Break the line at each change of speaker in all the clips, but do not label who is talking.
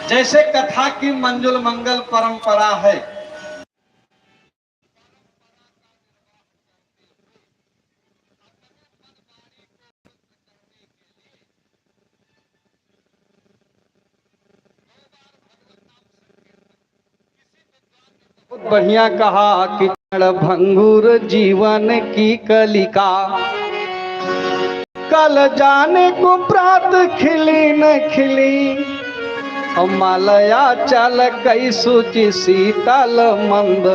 जैसे कथा की मंजुल मंगल परंपरा है, बहुत बढ़िया कहा कि क्षण भंगुर जीवन की कलिका, कल जाने को प्रात खिली न खिली, मालया चल कई सूची शीतल मंद,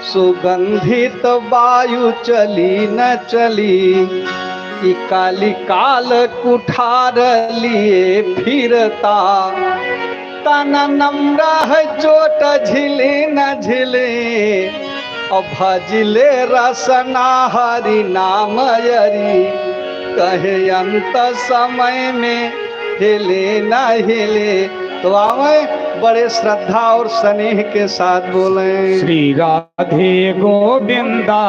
सुगंधित वायु चली न चली, कि काली काल कुठार लिए फिरता, तना नम्र है चोट झिले न झिले, और भजिले रसना हरि नाम यरी, कहे अंत समय में हिले न हिले। तो आवे बड़े श्रद्धा और स्नेह के साथ बोले,
श्री राधे गोविंदा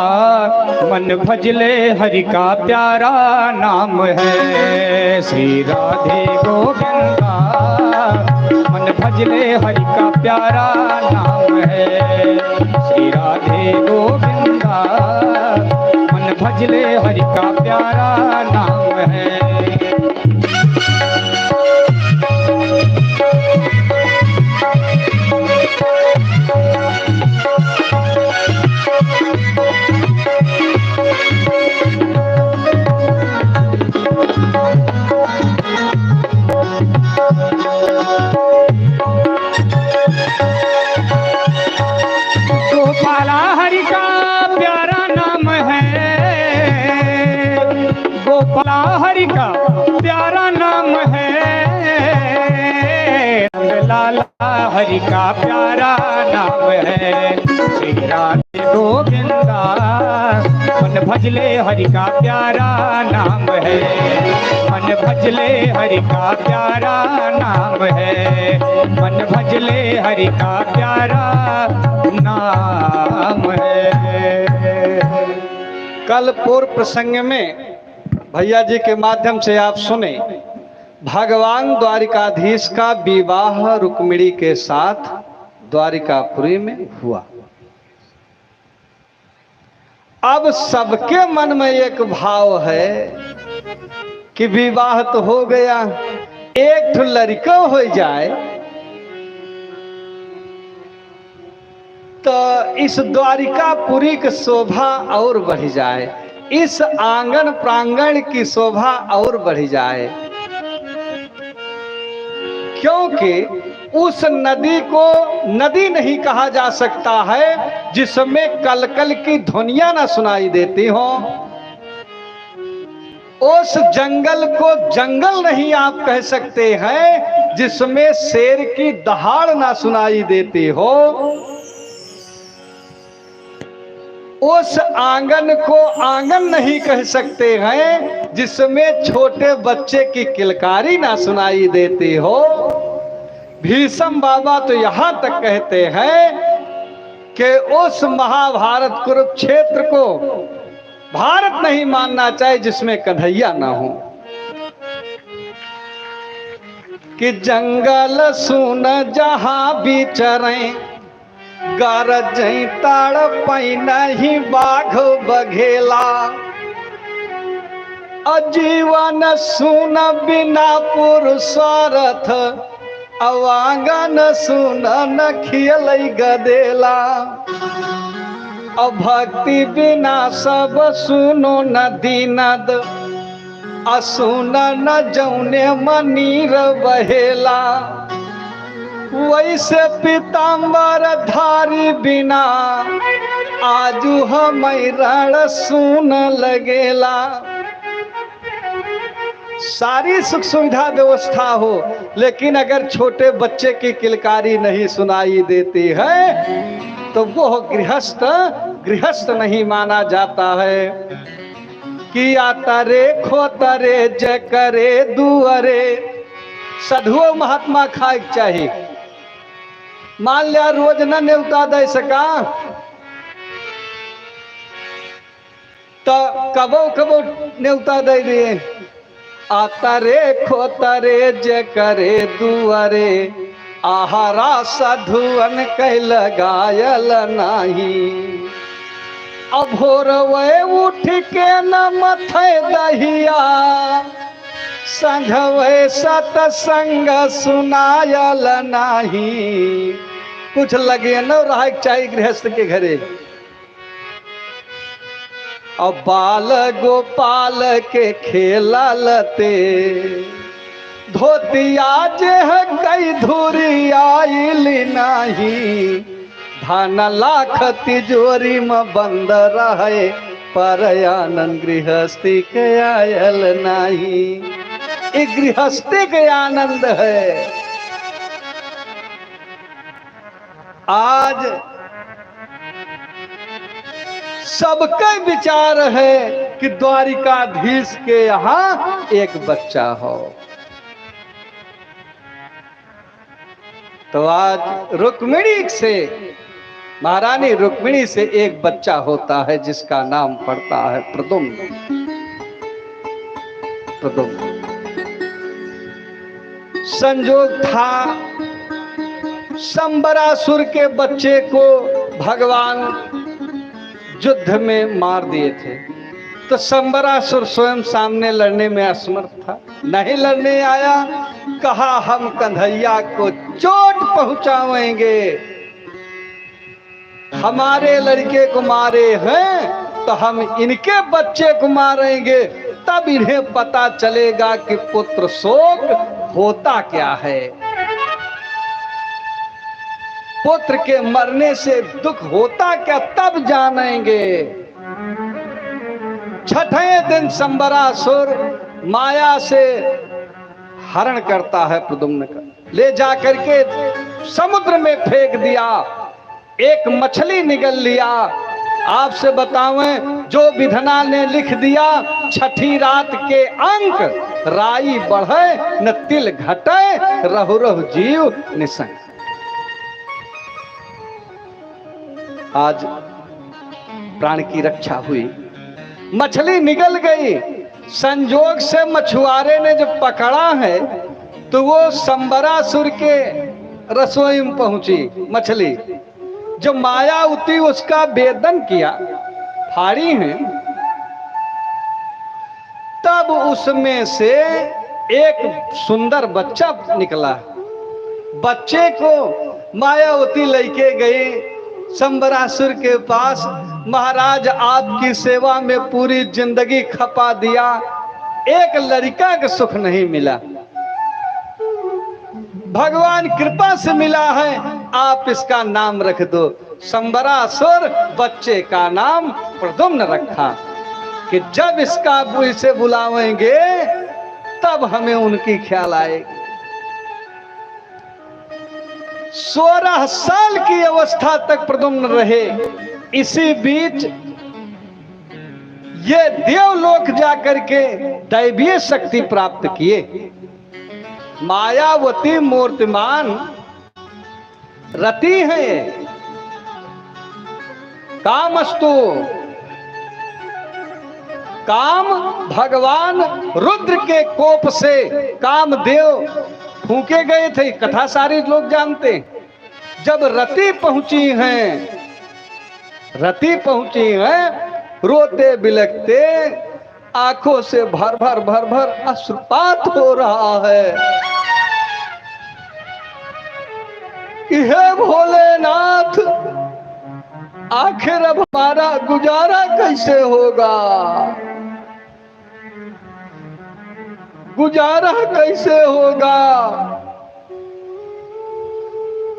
मन भजले हरि का प्यारा नाम है। श्री राधे गोविंदा मन भजले हरि का प्यारा नाम है। श्री राधे गोविंदा मन भजले हरि का प्यारा नाम है। गोपाला हरि का प्यारा नाम है। गोपाला हरि का प्यारा नाम है। लाला हरि का प्यारा नाम है। श्री राधे गोविंदा मन भजले हरि का प्यारा नाम है। मन भजले हरि का प्यारा नाम है। मन भजले हरि का प्यारा नाम है।
कल पूर्व प्रसंग में भैया जी के माध्यम से आप सुने, भगवान द्वारिकाधीश का विवाह रुक्मिणी के साथ द्वारिकापुरी में हुआ। अब सबके मन में एक भाव है कि विवाह तो हो गया, एक ठो लड़का हो जाए तो इस द्वारिकापुरी की शोभा और बढ़ जाए, इस आंगन प्रांगण की शोभा और बढ़ जाए। क्योंकि उस नदी को नदी नहीं कहा जा सकता है जिसमें कलकल की ध्वनियां ना सुनाई देती हो। उस जंगल को जंगल नहीं आप कह सकते हैं जिसमें शेर की दहाड़ ना सुनाई देती हो। उस आंगन को आंगन नहीं कह सकते हैं जिसमें छोटे बच्चे की किलकारी ना सुनाई देती हो। भीष्म बाबा तो यहाँ तक कहते हैं कि उस महाभारत कुरुक्षेत्र को भारत नहीं मानना चाहिए जिसमें कन्हैया ना हो। कि जंगल सुन जहाँ विचरें, गरज ताड़ पई नहीं बाघ बघेला, अजीवन सुन बिना पुरुषार्थ, अवांगन सुन न खियल गदेला, अभक्ति बिना सब सुनो नदी नद, असुन न जौने मनीर बहेला, वैसे पीताम्बर धारी बिना आजू हम रण सुन लगेला। सारी सुख सुविधा व्यवस्था हो लेकिन अगर छोटे बच्चे की किलकारी नहीं सुनाई देती है तो वो गृहस्थ नहीं माना जाता है। कि आतरे खोतरे जय करे दुअरे, साधुओं महात्मा खाए चाहिए। मान लिया रोज न न्योता दे सका तो कबो कबो न्योता दे दिए। आतरे खोतरे जे करे दुआरे, आहारा साधुअन कह लगायल नाही। अभोर वे उठ के न मथे दहिया, संघवे सतसंग सुनायल नाही। कुछ लगे न रहा चाहिए गृहस्थ के घरे। अब बाल गोपाल के खेला लते, धोतिया जे कई धुरी आइल नाही। धान लाख तिजोरी में बंद रहे, पर आनंद गृहस्थी के आयल नाही। ये गृहस्थी के आनंद है। आज सबका विचार है कि द्वारिकाधीश के यहाँ एक बच्चा हो। तो आज रुक्मिणी से, महारानी रुक्मिणी से एक बच्चा होता है जिसका नाम पड़ता है प्रद्युम्न। प्रद्युम्न संजोग था, संबरासुर के बच्चे को भगवान युद्ध में मार दिए थे। तो संबरासुर स्वयं सामने लड़ने में असमर्थ था, नहीं लड़ने आया। कहा हम कन्हैया को चोट पहुंचाएंगे, हमारे लड़के को मारे हैं तो हम इनके बच्चे को मारेंगे, तब इन्हें पता चलेगा कि पुत्र शोक होता क्या है। पुत्र के मरने से दुख होता क्या तब जानेंगे। छठे दिन संबरासुर माया से हरण करता है प्रद्युम्न का, ले जाकर के समुद्र में फेंक दिया। एक मछली निगल लिया। आपसे बतावें, जो विधना ने लिख दिया, छठी रात के अंक राई बढ़े न तिल घटे, रहु रहु जीव निसंग। आज प्राण की रक्षा हुई, मछली निगल गई। संजोग से मछुआरे ने जब पकड़ा है तो वो संबरासुर के रसोई में पहुंची मछली। जो मायावती उसका वेदन किया, फाड़ी है, तब उसमें से एक सुंदर बच्चा निकला। बच्चे को मायावती लेके गई संबरासुर के पास। महाराज आपकी सेवा में पूरी जिंदगी खपा दिया, एक लड़का का सुख नहीं मिला, भगवान कृपा से मिला है, आप इसका नाम रख दो। संबरासुर बच्चे का नाम प्रद्युम्न रखा कि जब इसका इसे बुलावेंगे तब हमें उनकी ख्याल आएगी। 16 साल की अवस्था तक प्रद्युम्न रहे। इसी बीच ये देवलोक जाकर के दैवीय शक्ति प्राप्त किए। मायावती मूर्तिमान रति है। कामस्तु, काम भगवान रुद्र के कोप से कामदेव फूके गए थे, कथा सारी लोग जानते। जब रति पहुंची हैं, रोते बिलखते आंखों से भर भर अश्रुपात हो रहा है कि हे भोलेनाथ, आखिर अब हमारा गुजारा कैसे होगा, गुजारा कैसे होगा।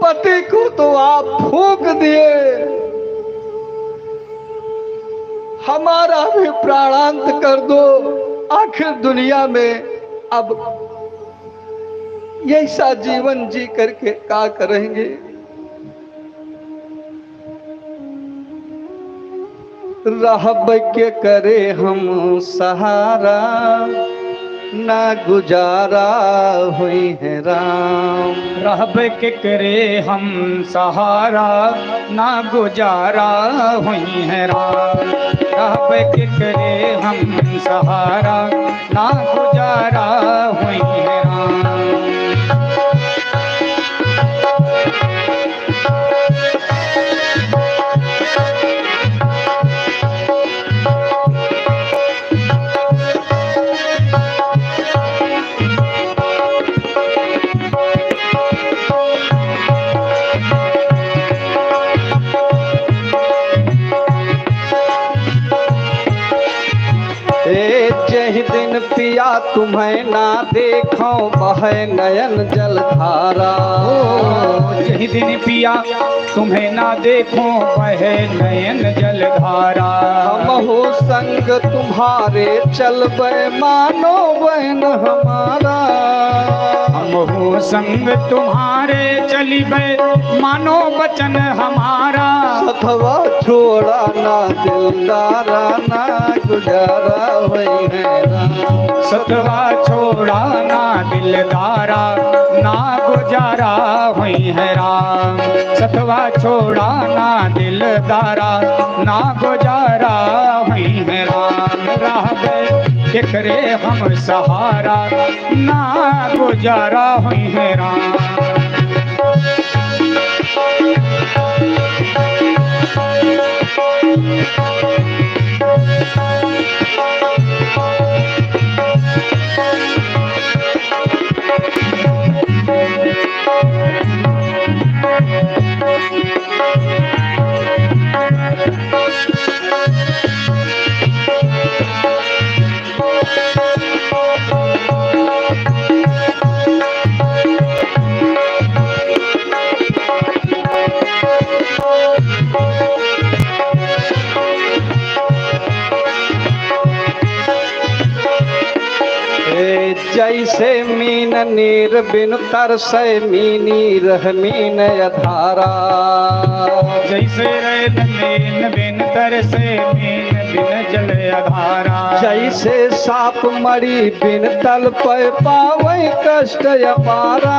पति को तो आप फूंक दिए, हमारा भी प्राणांत कर दो। आखिर दुनिया में अब ऐसा जीवन जी करके क्या करेंगे। रहब के करे हम सहारा, ना गुजारा हुई है राम।
रहब के करे हम सहारा, ना गुजारा हुई है राम। रहब के करे हम सहारा, ना गुजारा हुई है राम।
पिया तुम्हें ना देखो बहे नयन जलधारा।
यही दिन पिया तुम्हें ना देखो बहे नयन जलधारा।
हम हो संग तुम्हारे चलबे मानो बहन हमारा।
हम हो संग तुम्हारे चलिबे मानो वचन हमारा।
सथवा छोड़ा ना दिलदारा ना गुजारा वही है राम।
सतवा छोड़ा ना दिलदारा ना गुजारा हुई है राम। सतवा छोड़ा ना दिलदारा ना गुजारा हुई है राम। राह करे हम सहारा ना गुजारा हुई है राम।
जैसे मीन नीर बिन तरसे मीनी रह मीन अधारा।
जैसे रैन मीन बिन तरसे मीन बिन जल अधारा।
जैसे साप मरी बिन तल पे पावे कष्ट अपारा।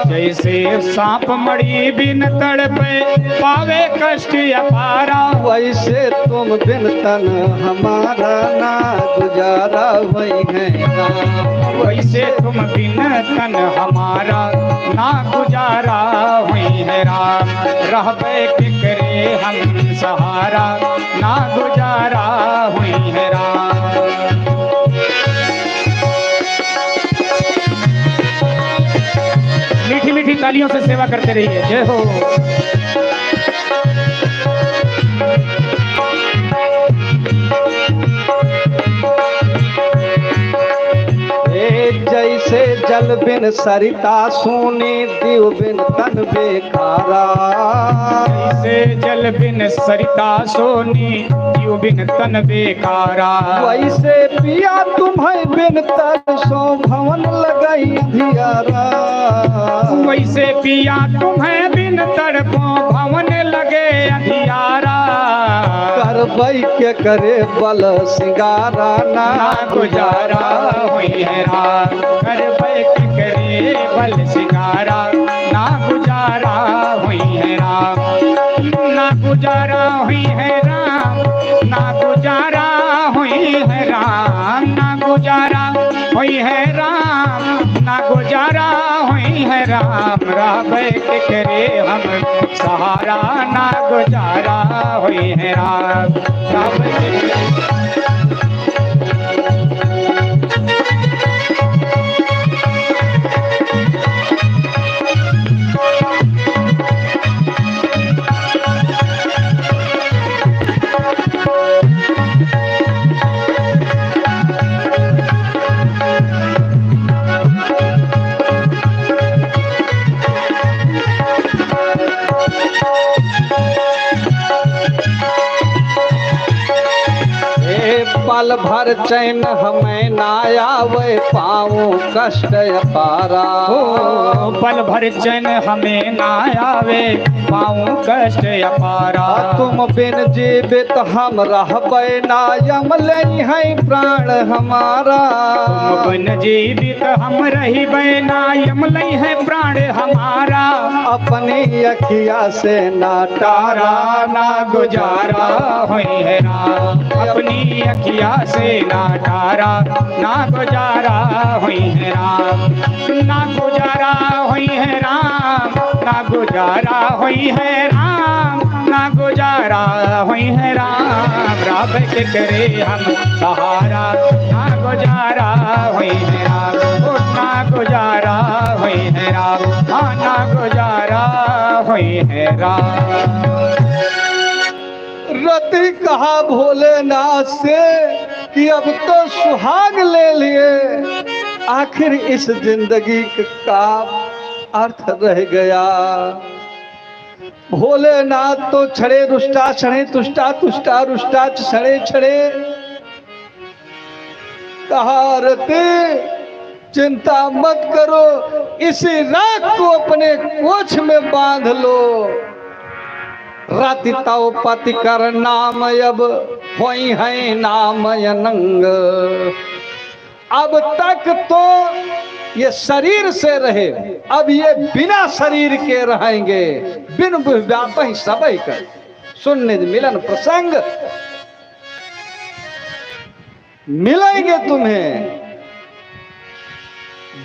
जैसे सांप मड़ी बिन तड़ पे पावे कष्ट अपारा।
वैसे तुम बिन तन हमारा ना गुजारा वही है राम।
वैसे तुम बिन तन हमारा ना गुजारा हुई है राम। रहबे के करे हम सहारा ना गुजारा हुई है राम। मीठी मीठी तालियों से सेवा करते रहिए। जय हो।
जैसे जल बिन सरिता सोने दिव बिन तन बेकारा।
जैसे जल बिन सरिता सोनी दिव बिन तन बेकारा।
वैसे पिया तुम्हें बिन तरसो भवन लगई धियारा।
वैसे पिया तुम्हें बिन तड़पो भवन लगे अंधियारा।
करबई के करे बल सिंगारा ना
गुजारा हुई है राम। करबई के करे बल सिंगारा ना गुजारा हुई है राम। ना गुजारा हुई है राम। ना गुजारा हुई है राम। ना गुजारा हुई है राम। ना गुजारा हुई है राम। रहबे के करे हम सहारा ना गुजारा हुई है राम। रहबे के
पल भर चैन हमें ना आवे पाऊं कष्ट अपारा।
हो पल भर चैन हमें ना आवे पाऊं कष्ट अपारा।
तुम बिन जीवित हम रहबे ना यमले है प्राण हमारा।
तुम बिन जीवित हम रहिबे ना यमले है प्राण हमारा।
अपनी अखिया से ना
तारा ना गुजारा हुई है राम। अपनी अखिया से ना तारा ना गुजारा हुई है राम। ना गुजारा हुई है राम। ना गुजारा हुई है राम। ना गुजारा हुई है राम। राब के करे हम सहारा ना गुजारा हुई है राम। ना गुजारा हुई है राम। हाँ ना गुजारा हुई है राम।
रति कहा भोलेनाथ से कि अब तो सुहाग ले लिए, आखिर इस जिंदगी का अर्थ रह गया। भोलेनाथ तो छड़े रुष्टा छड़े तुष्टा तुष्टा रुष्टा छड़े छड़े, कहा रते चिंता मत करो, इसी रात को अपने कोछ में बांध लो। राति ताओ पति कर नाम अब होई है नाम अनंग। अब तक तो ये शरीर से रहे, अब ये बिना शरीर के रहेंगे। बिन व्यापी सबई कर सुनने मिलन प्रसंग, मिलेंगे तुम्हें।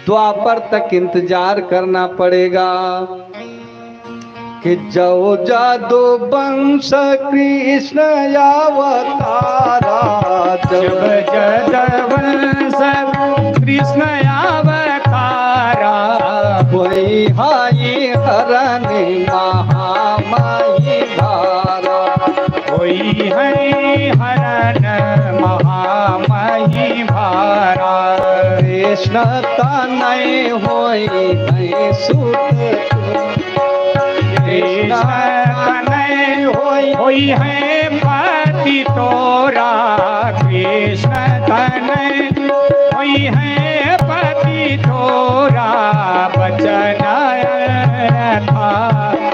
द्वापर तक इंतजार करना पड़ेगा कि जो जादू वंश कृष्ण अवतारा,
जब जदवंश कृष्ण अवतारा,
वही हाई हरण महामाई धारा।
कोई है हरण महामही भारा।
कृष्ण तनय होई है सुत,
कृष्ण तनय होई है पति तोरा। कृष्ण तनय होई है पति तोरा। बचन था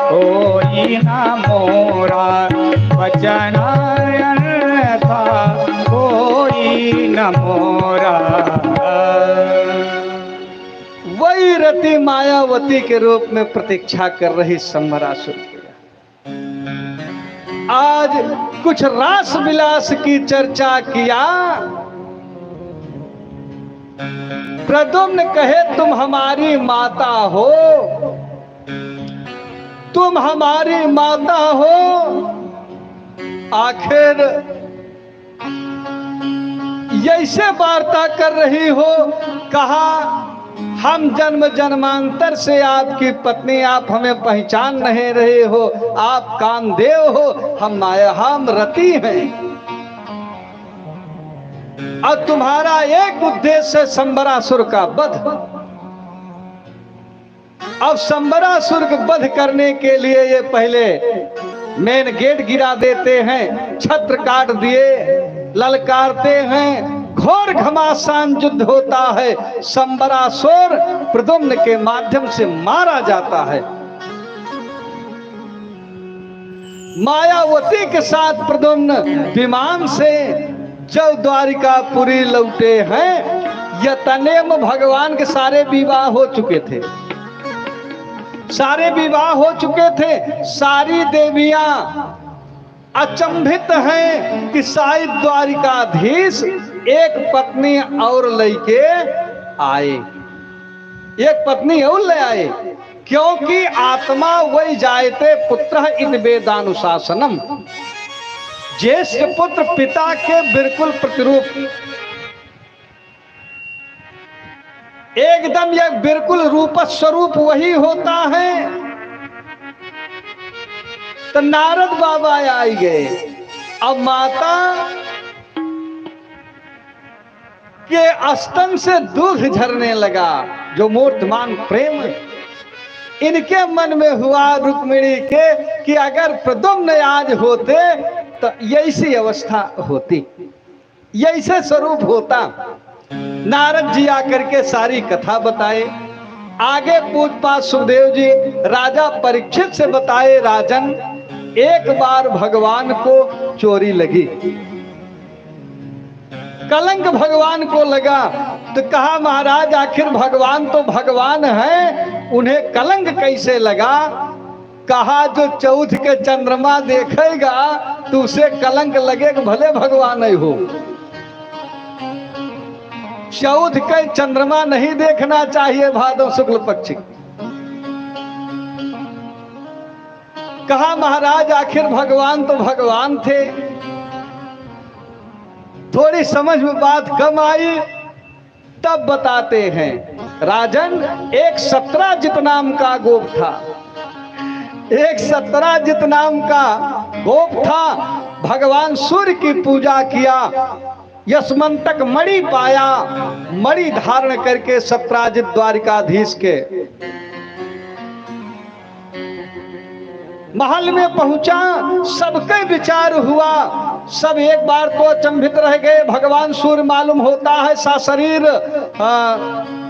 कोई न मोरा, वचन था कोई न मोरा।
वही रति मायावती के रूप में प्रतीक्षा कर रही संबरासुर की। आज कुछ रास विलास की चर्चा किया। प्रद्युम्न कहे तुम हमारी माता हो, तुम हमारी माता हो। आखिर ऐसे वार्ता कर रही हो, कहा हम जन्म जन्मांतर से आपकी पत्नी, आप हमें पहचान नहीं रहे हो, आप कामदेव हो, हम माया, हम रति हैं। और तुम्हारा एक उद्देश्य है संबरासुर का वध। अब संबरासुर को वध करने के लिए ये पहले मेन गेट गिरा देते हैं, छत्र काट दिए, ललकारते हैं, घोर घमासान युद्ध होता है। संबरासुर प्रद्युम्न के माध्यम से मारा जाता है। मायावती के साथ प्रद्युम्न विमान से जब द्वारिकापुरी लौटे हैं, यतनेम भगवान के सारे विवाह हो चुके थे, सारे विवाह हो चुके थे। सारी देवियां अचंभित हैं कि शायद द्वारिकाधीश एक पत्नी और लेके आए, एक पत्नी और ले आए, क्योंकि आत्मा वही जायते पुत्र इन वेदानुशासनम। ज्येष्ठ पुत्र पिता के बिल्कुल प्रतिरूप, एकदम यह बिल्कुल रूप स्वरूप वही होता है। तो नारद बाबा आई गए। अब माता के स्तन से दूध झरने लगा, जो मूर्तमान प्रेम है। इनके मन में हुआ रुक्मिणी के कि अगर प्रद्युम्न आज होते तो ऐसी अवस्था होती, ऐसे स्वरूप होता। नारद जी आकर के सारी कथा बताए। आगे पूजपात सुखदेव जी राजा परीक्षित से बताए, राजन एक बार भगवान को चोरी लगी, कलंक भगवान को लगा। तो कहा महाराज आखिर भगवान तो भगवान है, उन्हें कलंक कैसे लगा? कहा जो चौथ के चंद्रमा देखेगा तो उसे कलंक लगेगा, भले भगवान नहीं हो। चौथ के चंद्रमा नहीं देखना चाहिए भादव शुक्ल पक्ष। कहा महाराज आखिर भगवान तो भगवान थे। थोड़ी समझ में बात कम आई, तब बताते हैं राजन एक सत्राजित नाम का गोप था, एक सत्राजित नाम का गोप था। भगवान सूर्य की पूजा किया यशमंतक मणि पाया, मणि धारण करके सत्राजित द्वारिकाधीश के महल में पहुंचा। सबके विचार हुआ, सब एक बार तो अचंभित रह गए। भगवान सूर्य मालूम होता है सशरीर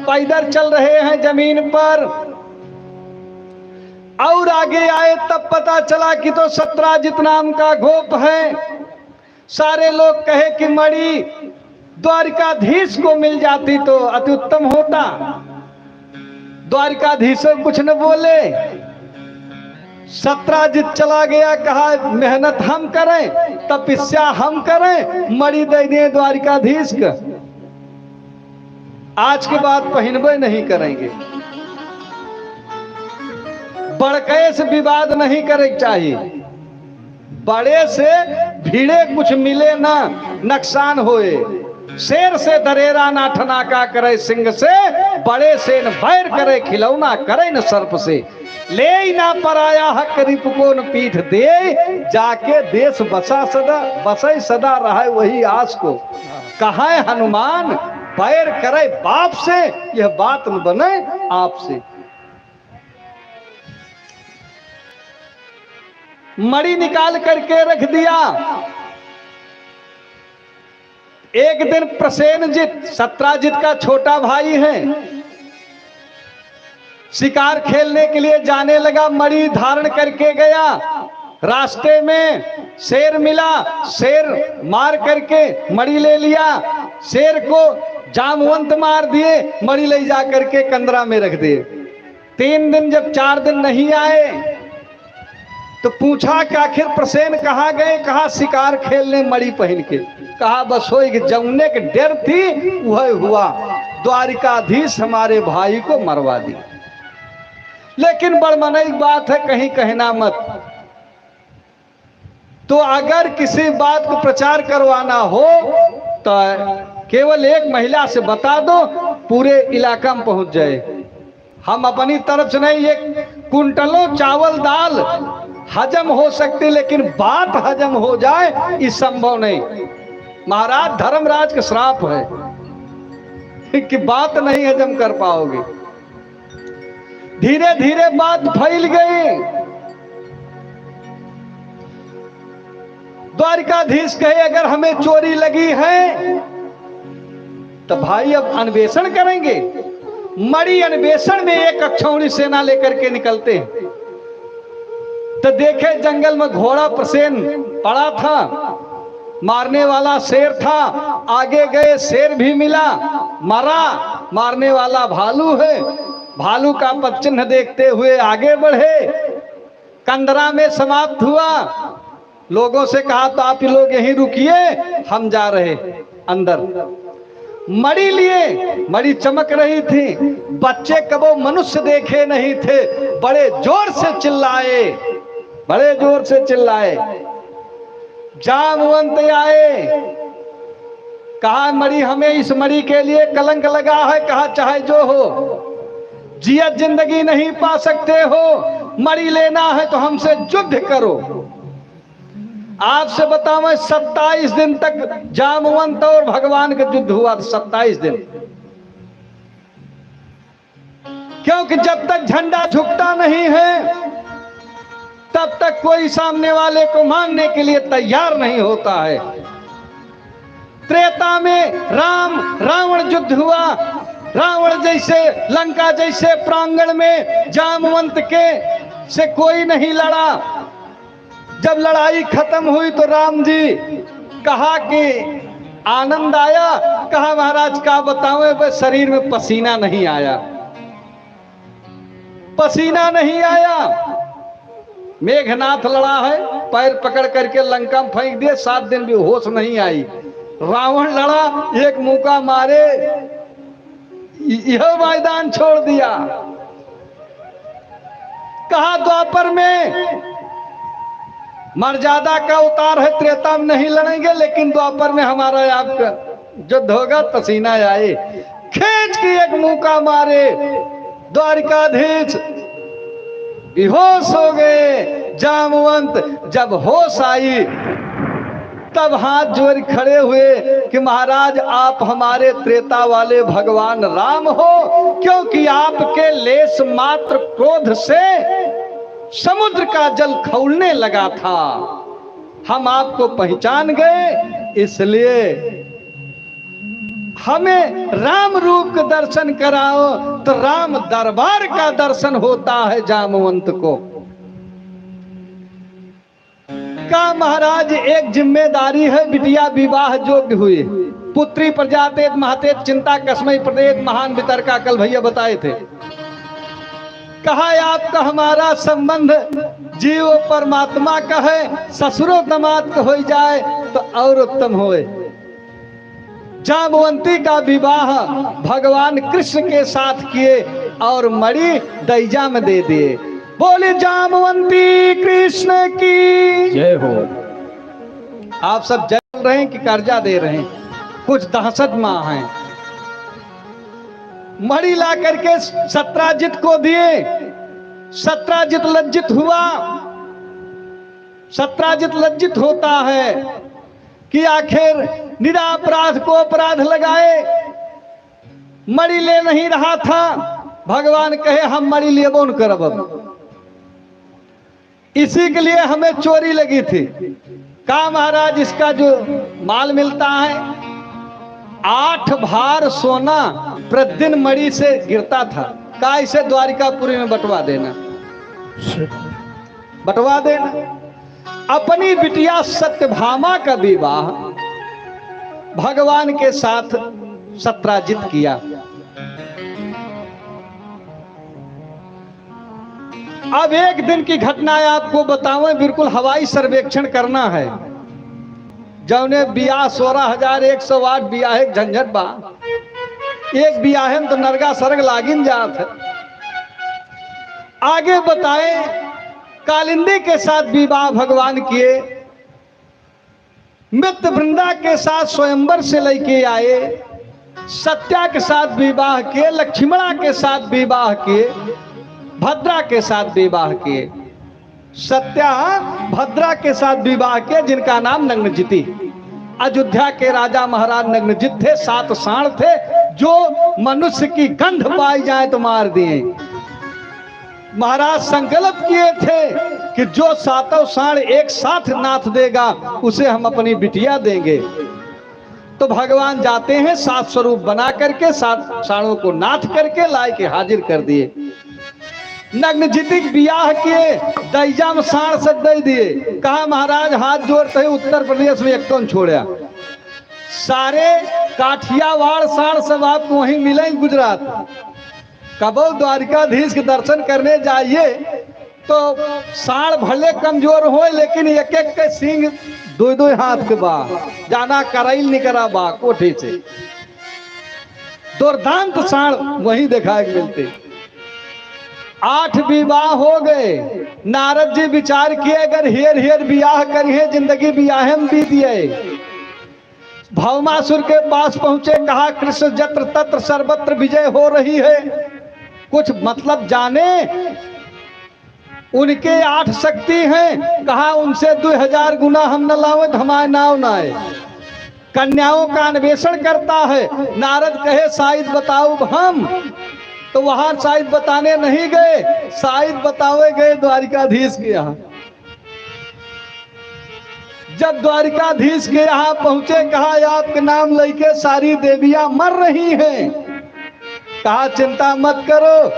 पैदल चल रहे हैं जमीन पर। और आगे आए तब पता चला कि तो सत्राजित नाम का गोप है। सारे लोग कहे कि मणि द्वारिकाधीश को मिल जाती तो अति उत्तम होता। द्वारिकाधीश कुछ न बोले। सत्राजित चला गया, कहा मेहनत हम करें, तपस्या हम करें, मणि दे दें द्वारिकाधीश का। आज के बाद पहनबे नहीं करेंगे। बड़के से विवाद नहीं करे चाहिए, बड़े से भीड़े कुछ मिले ना नुकसान होए। शेर से दरेरा ना ठनाका करे सिंह से, बड़े से न बैर करे खिलौना करे न सर्प से। ले ना पराया हक रिप को न पीठ दे, जाके देश बसा सदा बसे सदा रहे वही आस को। कहा हनुमान बैर करे बाप से, यह बात न बने आपसे। मणि निकाल करके रख दिया। एक दिन प्रसेनजित सत्राजित का छोटा भाई है, शिकार खेलने के लिए जाने लगा। मणि धारण करके गया। रास्ते में शेर मिला, शेर मार करके मणि ले लिया। शेर को जामवंत मार दिए, मणि ले जा करके कंदरा में रख दिए। 3 दिन जब 4 दिन नहीं आए तो पूछा कि आखिर प्रसेन कहाँ गए? कहा शिकार खेलने मणि पहन के। कहा बस हो जमुने के डर थी वह हुआ, द्वारिकाधीश हमारे भाई को मरवा दी। लेकिन बड़मनई बात है, कहीं कहना मत। तो अगर किसी बात को प्रचार करवाना हो तो केवल एक महिला से बता दो, पूरे इलाका में पहुंच जाए। हम अपनी तरफ से नहीं, एक कुंटलों चावल दाल हजम हो सकती, लेकिन बात हजम हो जाए इस संभव नहीं। महाराज धर्मराज का श्राप है कि बात नहीं हजम कर पाओगे। धीरे धीरे बात फैल गई। द्वारिकाधीश कहे अगर हमें चोरी लगी है तो भाई अब अन्वेषण करेंगे। मणि अन्वेषण में एक अक्षौणी सेना लेकर के निकलते हैं। तो देखे जंगल में घोड़ा प्रसेन पड़ा था, मारने वाला शेर था। आगे गए, शेर भी मिला, मरा। मारने वाला भालू है, भालू का पद चिन्ह देखते हुए आगे बढ़े। कंदरा में समाप्त हुआ। लोगों से कहा तो आप लोग यहीं रुकिए, हम जा रहे अंदर। मणि लिए, मणि चमक रही थी। बच्चे कबो मनुष्य देखे नहीं थे, बड़े जोर से चिल्लाए, बड़े जोर से चिल्लाए। जामवंत आए, कहा मणि हमें इस मणि के लिए कलंक लगा है। कहा चाहे जो हो, जियत जिंदगी नहीं पा सकते हो, मणि लेना है तो हमसे युद्ध करो। आपसे बताओ 27 दिन तक जामवंत और भगवान का युद्ध हुआ। 27 दिन, क्योंकि जब तक झंडा झुकता नहीं है तब तक कोई सामने वाले को मानने के लिए तैयार नहीं होता है। त्रेता में राम रावण युद्ध हुआ। रावण जैसे, लंका जैसे प्रांगण में जामवंत के से कोई नहीं लड़ा। जब लड़ाई खत्म हुई तो राम जी कहा कि आनंद आया। कहा महाराज का बताऊं, बस शरीर में पसीना नहीं आया, पसीना नहीं आया। मेघनाथ लड़ा है, पैर पकड़ करके लंका में फेंक दिए, 7 दिन भी होश नहीं आई। रावण लड़ा, एक मुका मारे यह मैदान छोड़ दिया। कहा द्वापर में मर्यादा का उतार है, त्रेता में नहीं लड़ेंगे, लेकिन द्वापर में हमारा आपका युद्ध होगा, पसीना आए। खींच के एक मुका मारे, द्वारिकाधीश बेहोश हो गए। जामवंत जब होश आई तब हाथ जोड़ खड़े हुए कि महाराज आप हमारे त्रेता वाले भगवान राम हो, क्योंकि आपके लेस मात्र क्रोध से समुद्र का जल खौलने लगा था। हम आपको पहचान गए, इसलिए हमें राम रूप का दर्शन कराओ। तो राम दरबार का दर्शन होता है जामवंत को। का महाराज एक जिम्मेदारी है, बिटिया विवाह योग्य हुई, पुत्री प्रजातेत महतेत चिंता कसमय प्रदेत महान वितरका, कल भैया बताए थे। कहा आपका हमारा संबंध जीव परमात्मा का है, ससुरो दमाद का हो जाए तो और उत्तम होए। जामवंती का विवाह भगवान कृष्ण के साथ किए और मणि दैजा में दे दिए। बोले जामवंती कृष्ण की
जय हो।
आप सब जल रहे हैं कि कर्जा दे रहे हैं? कुछ दहशत मां हैं। मणि ला करके सत्राजित को दिए। सत्राजित लज्जित हुआ। सत्राजित लज्जित होता है कि आखिर निरापराध को अपराध लगाए। मणि ले नहीं रहा था। भगवान कहे हम मणि लेबो न करब, इसी के लिए हमें चोरी लगी थी। कहा महाराज इसका जो माल मिलता है 8 भार सोना प्रतिदिन मणि से गिरता था। कहा इसे द्वारिकापुरी में बंटवा देना, बंटवा देना। अपनी बिटिया सत्यभामा का विवाह भगवान के साथ सत्राजित किया। अब एक दिन की घटना है, आपको बताऊं, बिल्कुल हवाई सर्वेक्षण करना है। जौने बियाह 16,108 बियाह एक झंझट बा। एक बियाह तो नरगा सरग लागिन जात है। आगे बताए कालिंदी के साथ विवाह भगवान किए। मित्र वृंदा के साथ स्वयंवर से लेके आए। सत्या के साथ विवाह किए। लक्ष्मणा के साथ विवाह किए। भद्रा के साथ विवाह किए। सत्या भद्रा के साथ विवाह किए, जिनका नाम नग्नजिति। अयोध्या के राजा महाराज नग्नजित थे। 7 साण थे, जो मनुष्य की गंध पाई जाए तो मार दिए। महाराज संकल्प किए थे कि जो 7 साण एक साथ नाथ देगा उसे हम अपनी बिटिया देंगे। तो भगवान जाते हैं 7 स्वरूप बना करके 7 साणों को नाथ करके लाए के हाजिर कर दिए। नग्नजिति बियाह किए, दैजा में साण से दे दिए। कहा महाराज हाथ जोड़ते उत्तर प्रदेश में एक कौन छोड़ा। सारे काठियावाड़ साण सब आपको वहीं मिलेंगे गुजरात। कबो द्वारिकाधीश के दर्शन करने जाइए तो साण भले कमजोर हो, लेकिन एक एक के सिंह 2-2 हाथ के बा। जाना करैल निकरा बा कोठी से। दुर्दांत साण वहीं देखा मिलते। 8 विवाह हो गए। नारद जी विचार किए अगर हेर हेर बियाह करिए जिंदगी बियाह में बीत गए। भौमासुर के पास पहुंचे, कहा कृष्ण जत्र तत्र सर्वत्र विजय हो रही है, कुछ मतलब जाने। उनके 8 शक्ति हैं। कहा उनसे 2000 गुना हम न लावत हमारे नाव न आए। कन्याओं का अन्वेषण करता है। नारद कहे शायद बताओ हम। तो वहां शायद बताने नहीं गए, शायद बतावे गए द्वारिकाधीश के यहाँ। जब द्वारिकाधीश के यहाँ पहुंचे, कहा आपके नाम लेके सारी देवियां मर रही हैं। कहा चिंता मत करो,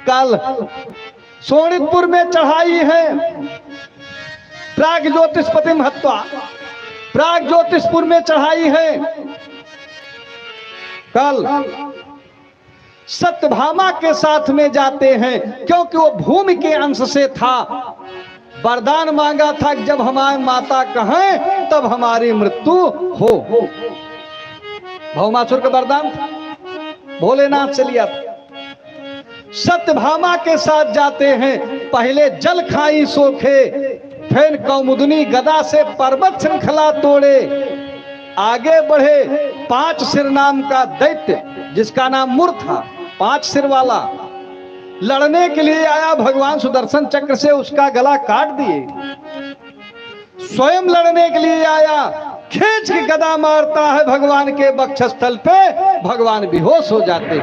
कल सोनितपुर में चढ़ाई है। प्राग ज्योतिषपति महत्वा, प्राग ज्योतिषपुर में चढ़ाई है। कल सत्यभामा के साथ में जाते हैं, क्योंकि वो भूमि के अंश से था। वरदान मांगा था कि जब हमारी माता कहें तब हमारी मृत्यु हो। भौमासुर का वरदान था, भोलेनाथ से लिया था। सत्यभामा के साथ जाते हैं। पहले जल खाई सोखे, फिर कौमुदनी गदा से पर्वत श्रृंखला तोड़े। आगे बढ़े। 5 सिर नाम का दैत्य, जिसका नाम मुर था, 5 सिर वाला, लड़ने के लिए आया। भगवान सुदर्शन चक्र से उसका गला काट दिए। स्वयं लड़ने के लिए आया, खींच के गदा मारता है भगवान के वक्षस्थल पे, भगवान बेहोश हो जाते,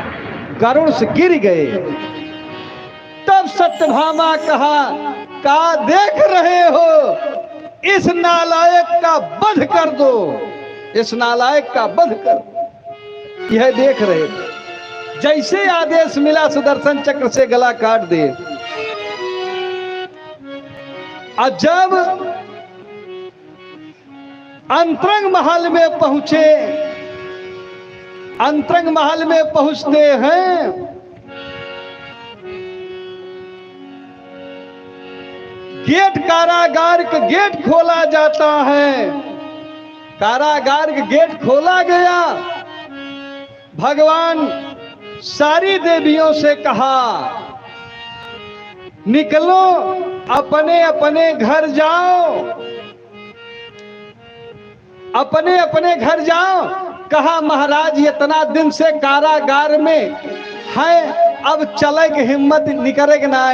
गरुड़ से गिर गए। तब सत्यभामा कहा, का देख रहे हो, इस नालायक का वध कर दो, इस नालायक का वध कर दो। यह देख रहे थे, जैसे आदेश मिला सुदर्शन चक्र से गला काट दे। और जब अंतरंग महल में पहुंचे, अंतरंग महल में पहुंचते हैं, गेट, कारागार का गेट खोला जाता है। कारागार का गेट खोला गया। भगवान सारी देवियों से कहा, निकलो, अपने अपने घर जाओ, अपने अपने घर जाओ। कहा, महाराज इतना दिन से कारागार में है, अब चले की हिम्मत निकलेगी ना।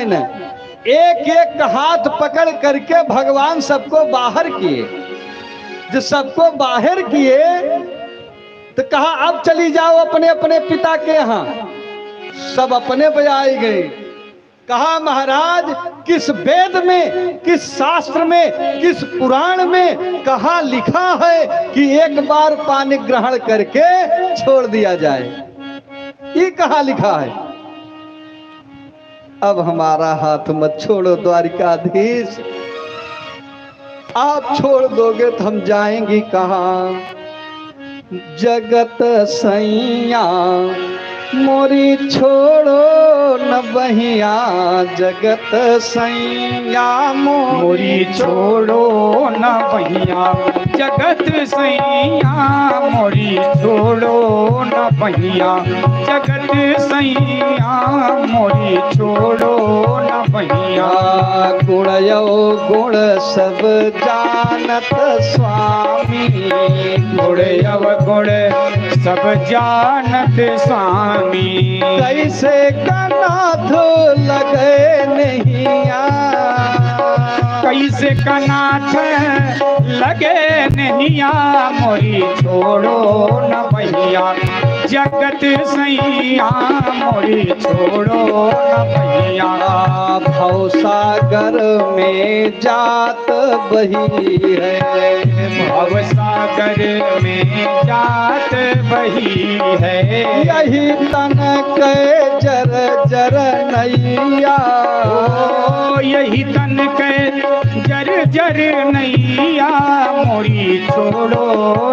एक एक हाथ पकड़ करके भगवान सबको बाहर किए। जब सबको बाहर किए तो कहा, अब चली जाओ अपने अपने पिता के यहाँ। सब अपने बजाए गए। कहा, महाराज किस वेद में, किस शास्त्र में, किस पुराण में कहा लिखा है कि एक बार पानी ग्रहण करके छोड़ दिया जाए? ये कहा लिखा है? अब हमारा हाथ मत छोड़ो द्वारिकाधीश, आप छोड़ दोगे तो हम जाएंगी कहाँ? जगत सैया मोरी छोड़ो न बहिया, जगत सैया
मोरी छोड़ो न बहिया, जगत सैया मोरी छोड़ो न बहिया, जगत सैया मोरी छोड़ो न बहिया।
गुण यो गुण सब जानत स्वामी,
गुण यव गुण सब जानत स्वामी।
कैसे कनाथ लगे नैया,
कैसे कनाथ लगे नैया, मोरी छोड़ो न बहिया, जगत सैया मोरी छोड़ो न बहिया।
भवसागर में जात बही है,
भवसागर में जात बही है,
यही तन के जर जर नैया,
ओ यही तन के जर जर नैया, मोरी छोड़ो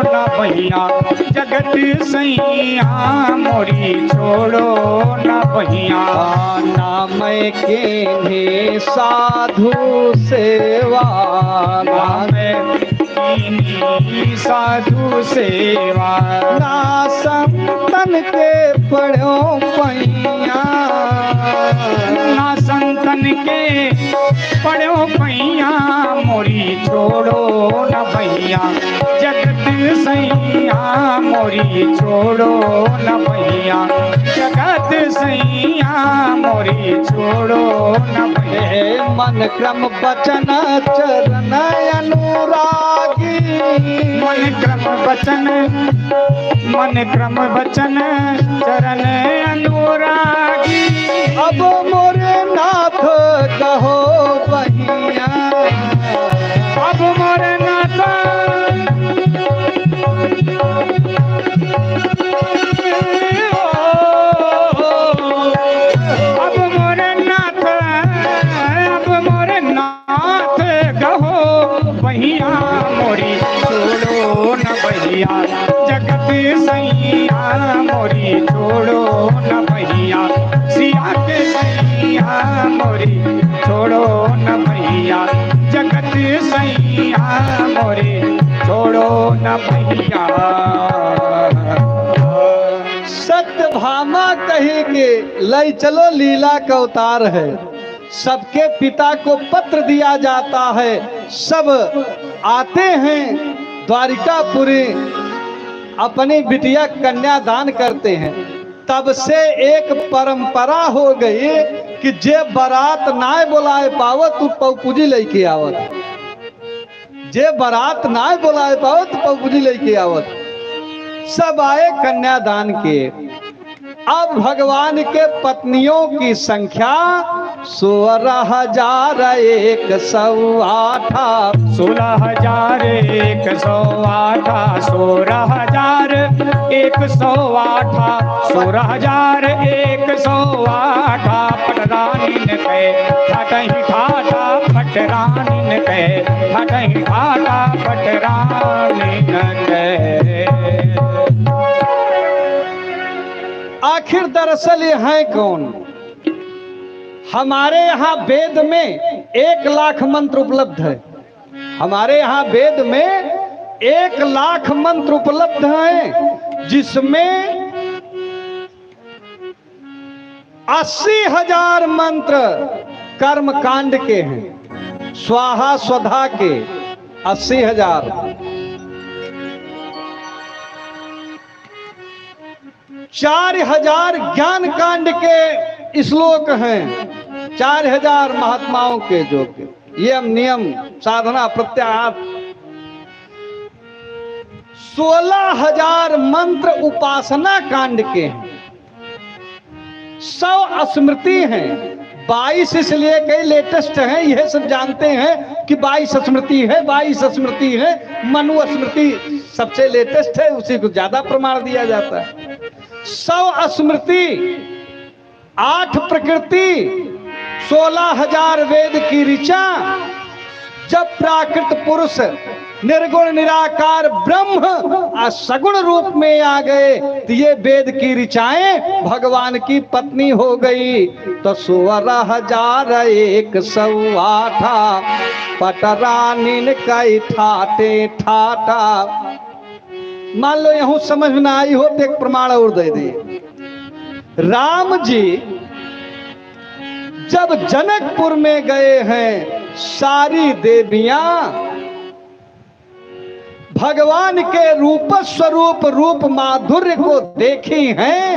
न बहिया, जगत सैया मोरी छोड़ो न बहिया।
नाम के साधु सेवा,
नाम कीनी साधु सेवा,
ना संतन के पढ़ो पैया,
ना संतन के पढ़ो पैया, मोरी छोड़ो न भैया, जगत सैया मोरी छोड़ो न भैया, जगत सैया मोरी छोड़ो न भैया।
मन क्रम वचन चरण अनुरागी,
मन क्रम वचन, मन क्रम वचन चरण अनुरागी।
अब मोरे नाथ कहो बहिया,
अब मोरे नाथ, अब मोरे नाथ, अब मोरे नाथ कहो बहिया, मोरी छोड़ो न बहिया, जगत सैया मोरी छोड़ो न बहिया, सिया के सैया मोरी छोड़ो न बहिया, जगत सैया मोरी छोड़ो न बहिया।
सत्यभामा कही कि लई चलो लीला का अवतार है। सबके पिता को पत्र दिया जाता है, सब आते हैं द्वारिकापुरी, अपनी बिटिया कन्यादान करते हैं। तब से एक परंपरा हो गई कि जे बारात ना बुलाए पावत तू पौपुजी लेके आवत। जे बारात ना बुलाए पाओ तो पगुली लेके आवत। सब आए कन्यादान के। अब भगवान के पत्नियों की संख्या 16,108
16,108 16,108 पटरानीन के ठाटही ठाटा पटरानीन के ठाटही ठाटा पटरानीन के।
आखिर दरअसल ये हैं कौन? हमारे यहाँ वेद में 1,00,000 मंत्र उपलब्ध है। हमारे यहाँ वेद में 1,00,000 मंत्र उपलब्ध हैं, जिसमें 80,000 मंत्र कर्मकांड के हैं, स्वाहा स्वधा के 80,000। 4,000 ज्ञान कांड के श्लोक हैं, 4,000 महात्माओं के जो के यम नियम साधना प्रत्याहार। 16,000 मंत्र उपासना कांड के हैं, 100 स्मृति हैं। 22 इसलिए कई लेटेस्ट हैं, यह सब जानते हैं कि 22 स्मृति है, 22 स्मृति है। मनु स्मृति सबसे लेटेस्ट है, उसी को ज्यादा प्रमाण दिया जाता है। 100 स्मृति, 8 प्रकृति, 16,000 वेद की ऋचा। जब प्राकृत पुरुष निर्गुण निराकार ब्रह्म सगुण रूप में आ गए तो ये वेद की ऋचाएं भगवान की पत्नी हो गई। तो 16,108 पटरानीन कई ठाटे ठाटा। मान लो यहूं समझ में ना आई हो तो एक प्रमाण और दे दे। राम जी जब जनकपुर में गए हैं, सारी देवियां भगवान के रूप स्वरूप रूप माधुर्य को देखी हैं,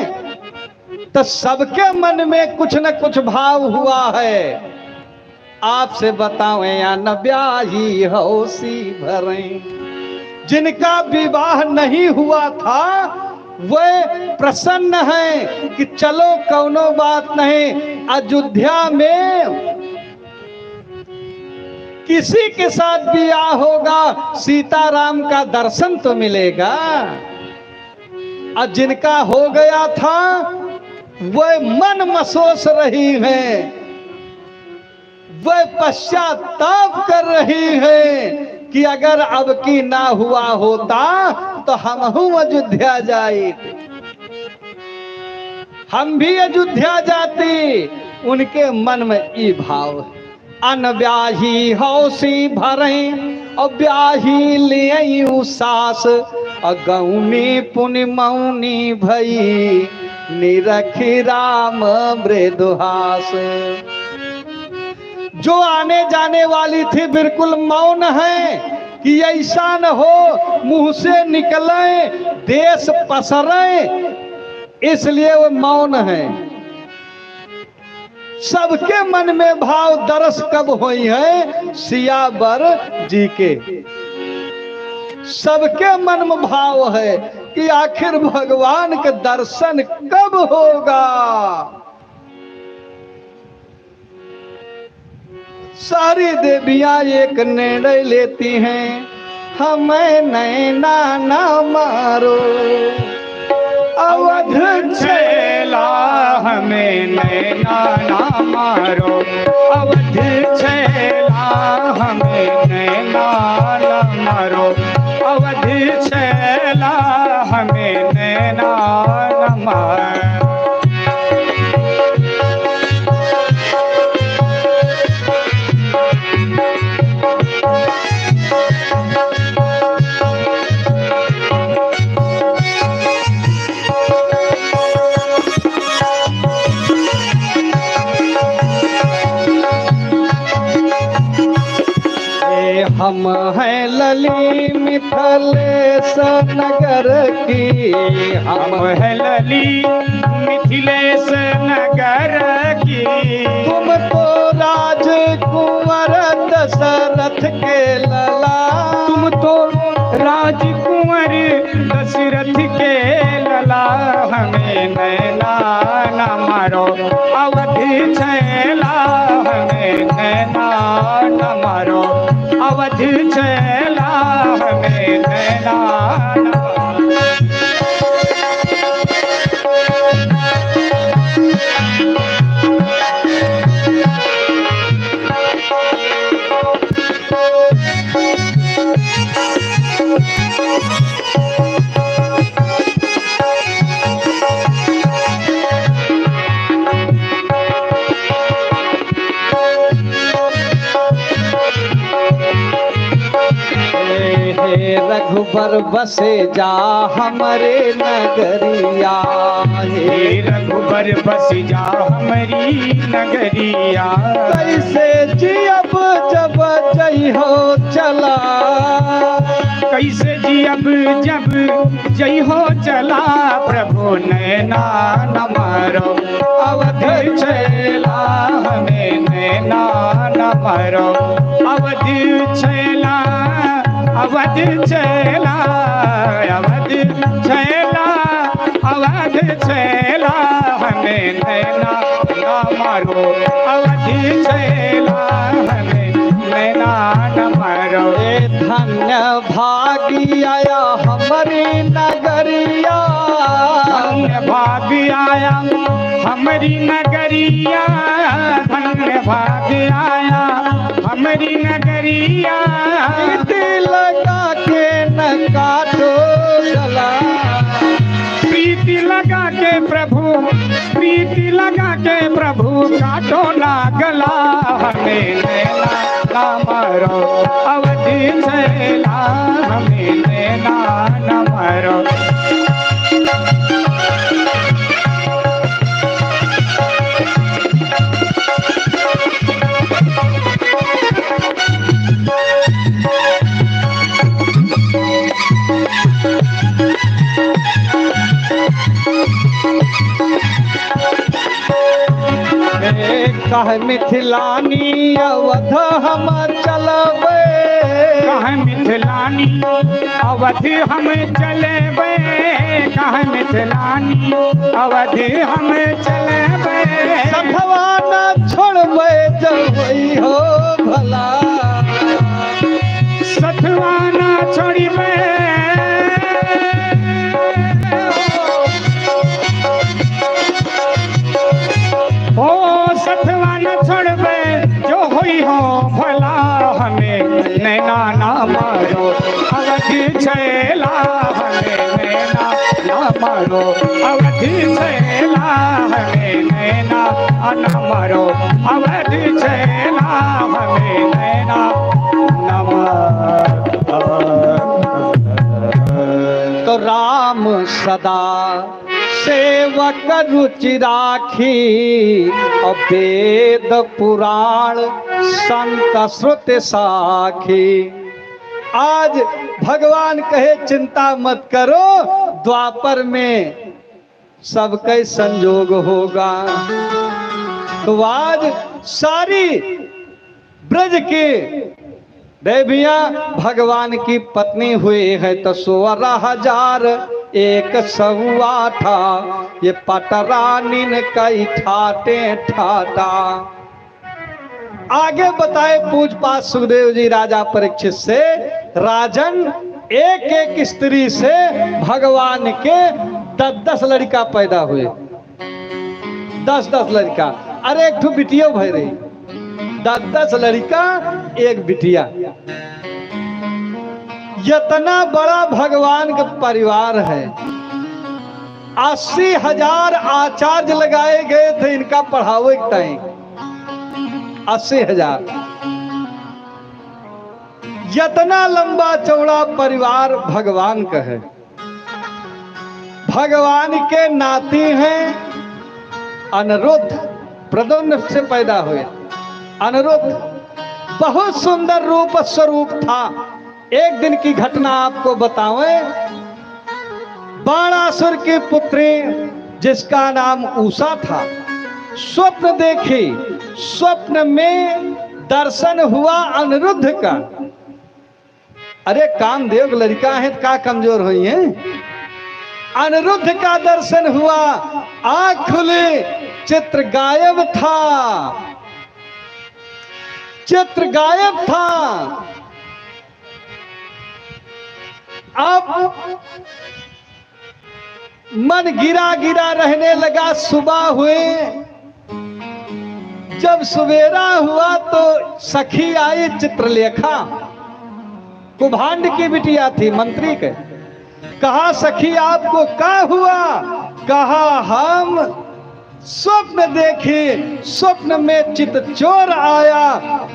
तो सबके मन में कुछ न कुछ भाव हुआ है। आपसे बताओ या न ब्याही हौसी भरे, जिनका विवाह नहीं हुआ था वे प्रसन्न हैं कि चलो कौनो बात नहीं, अयोध्या में किसी के साथ ब्याह होगा, सीताराम का दर्शन तो मिलेगा। और जिनका हो गया था वे मन मसोस रही हैं, वे पश्चाताप कर रही हैं कि अगर अब की ना हुआ होता तो हम अयोध्या जाए, हम भी अयोध्या जाते। उनके मन में ये भाव है। अनब्याही हौसी भरे और ब्याही ले सास, अगौनी पुनि मौनी भई निरखी राम मृदुहास। जो आने जाने वाली थी बिल्कुल मौन है कि ऐसा न हो मुंह से निकले देश पसरे, इसलिए वो मौन है। सबके मन में भाव दरस कब हुई है? सियावर जी के सबके मन में भाव है कि आखिर भगवान के दर्शन कब होगा। सारी देवियां एक निर्णय लेती हैं, हमें नैना ना मारो,
अवध छैला हमें नैना ना मारो, अवध छैला हमें नैना ना मारो, अवध छैला हमें नैना ना मारो।
हम हैं लली मिथिलेश नगर की,
हम हैं लली मिथिलेश नगर की।
तुम तो राजकुंवर दशरथ के लला
अवध चला हमें नैना
हे रघुबर बसे जा हमरे नगरिया
हे रघुबर बस जा हमारी नगरिया
कैसे जियब जब जई हो चला
कैसे जियब जब जय हो चला प्रभु नैना न मारो अवध चला हमें नैना न मारो अवध चला अवध चला अवध चला अवध चला हमें नैना न मारो अवध चला हमें नैना न मारो
ए धन्य भागी आया हमारी नगरिया
धन्य भाग आया हमारी नगरिया धन्य भाग आया हमारी नगरिया
प्रीति लगा के न काटो गला
प्रीति लगा के प्रभु प्रीति लगा के प्रभु काटो ना गला हमें नैना ना मारो अवधि चला हमें नैना न मारो
कह मिथिलानी अवध हम चलबे
कह मिथिलानी अवध हम चलेबे कह मिथिलानी अवध हम चलेबे
सथवा न छोड़बे जब हो भला
सथवा न छोड़बे ओ सथवा न छोड़बे जो होई हो भला हमें नैना ना मारो अवध चला हमें नैना ना मारो अवध चला हमें नैना न मारो अवध चला हमें नैना न मारो
तो राम सदा सेवक रुचि राखी और वेद पुराण संत श्रुति साखी। आज भगवान कहे चिंता मत करो, द्वापर में सबके संजोग होगा। तो आज सारी ब्रज के देवियां भगवान की पत्नी हुई है तो 16,108 ये पटरानिन कई ठाटे ठाटा। आगे बताए पूजपाठ सुखदेव जी राजा परीक्षित से, राजन एक एक स्त्री से भगवान के 10-10 लड़का पैदा हुए, 10-10 लड़का। अरे एक ठो बिटिया भय रही, 10-10 लड़का एक बिटिया। इतना बड़ा भगवान का परिवार है। 80,000 आचार्य लगाए गए थे इनका पढ़ावे के टाइम, 80,000। इतना लंबा चौड़ा परिवार भगवान का है। भगवान के नाती हैं अनिरुद्ध, प्रद्युम्न से पैदा हुए। अनिरुद्ध बहुत सुंदर रूप स्वरूप था। एक दिन की घटना आपको बताऊं। बाणासुर की पुत्री जिसका नाम उषा था, स्वप्न देखी। स्वप्न में दर्शन हुआ अनिरुद्ध का। अरे कामदेव लड़का है तो का कमजोर हुई है। अनिरुद्ध का दर्शन हुआ, आंख खुली, चित्र गायब था, चित्र गायब था। अब मन गिरा गिरा रहने लगा। सुबह हुए, जब सवेरा हुआ तो सखी आई चित्रलेखा, कुभांड की बिटिया थी, मंत्री के। कहा सखी आपको क्या हुआ? कहा हम स्वप्न देखे, स्वप्न में चित चोर आया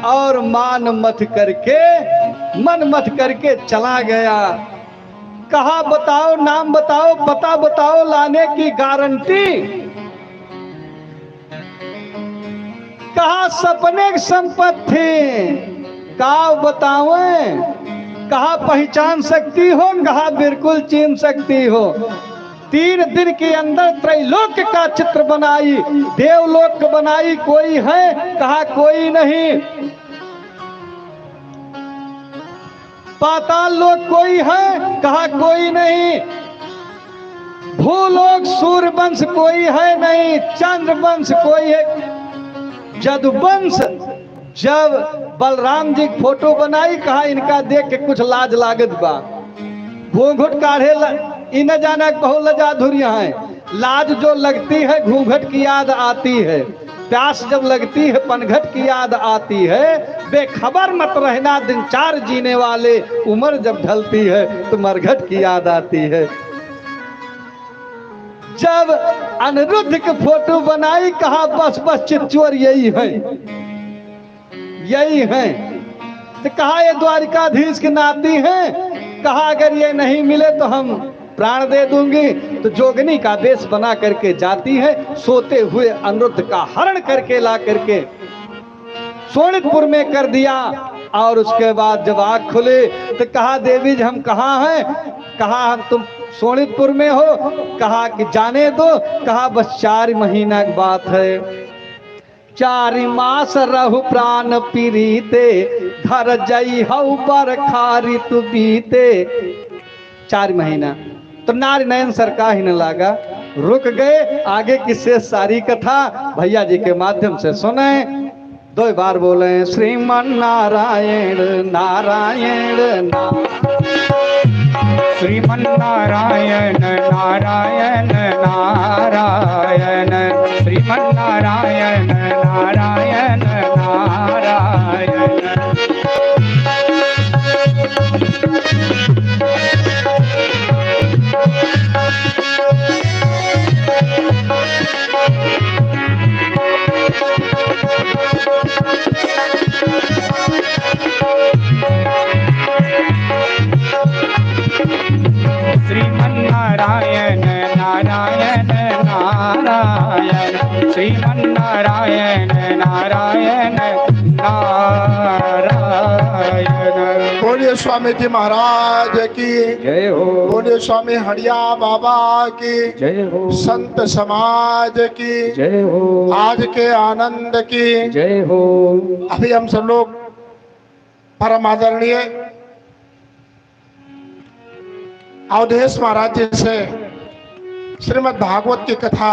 और मन मत करके चला गया। कहा बताओ, नाम बताओ, पता बताओ, लाने की गारंटी। कहा सपने की संपत्ति, कहा बताओ, कहा पहचान सकती हो? कहा बिल्कुल चिन्ह सकती हो। 3 दिन के अंदर त्रैलोक का चित्र बनाई, देवलोक बनाई, कोई है? कहा कोई नहीं। पाताल लोक कोई है? कहा कोई नहीं। भूलोक सूर्यवंश कोई है? नहीं। चंद्रवंश कोई है? जदुवंश। जब बलराम जी फोटो बनाई, कहा इनका देख के कुछ लाज लागत बा, घूंघट काढ़े इन जाना बहुत लजाधुरिया है। लाज जो लगती है घूंघट की याद आती है, प्यास जब लगती है पनघट की याद आती है। बेखबर मत रहना दिन 4 जीने वाले, उम्र जब ढलती है तो मरघट की याद आती है। जब अनिरुद्ध की फोटो बनाई, कहा बस बस चितचोर यही है, यही है। तो कहा ये द्वारिकाधीश की नाती हैं। कहा अगर ये नहीं मिले तो हम प्राण दे दूंगी। तो जोगनी का वेश बना करके जाती है, सोते हुए अनिरुद्ध का हरण करके ला करके सोनितपुर में कर दिया। और उसके बाद जब आँख खुले तो कहा देवी जी हम कहाँ हैं? कहा हम तुम सोनितपुर में हो। कहा कि जाने दो। कहा बस 4 महीना की बात है। 4 मास रहु प्राण पीरीते, धर जई हऊ बरखारी तु बीते। 4 महीना तो नारी नयन सरका ही न लागा, रुक गए। आगे की शेष सारी कथा भैया जी के माध्यम से सुने। 2 बार बोले श्रीमन नारायण नारायण
श्रीमन नारायण नारायण नारायण, श्रीमन नारायण नारायण नारायण। श्रीमन नारायण नारायण नारायण, श्रीमन नारायण नारायण नारायण।
बोलिए स्वामी जी महाराज की
जय हो,
बोलिए स्वामी हरिया बाबा की
जय हो,
संत समाज की
जय हो,
आज के आनंद की
जय हो।
अभी हम सब लोग परम आदरणीय अवधेश महाराज जी से श्रीमद् भागवत की कथा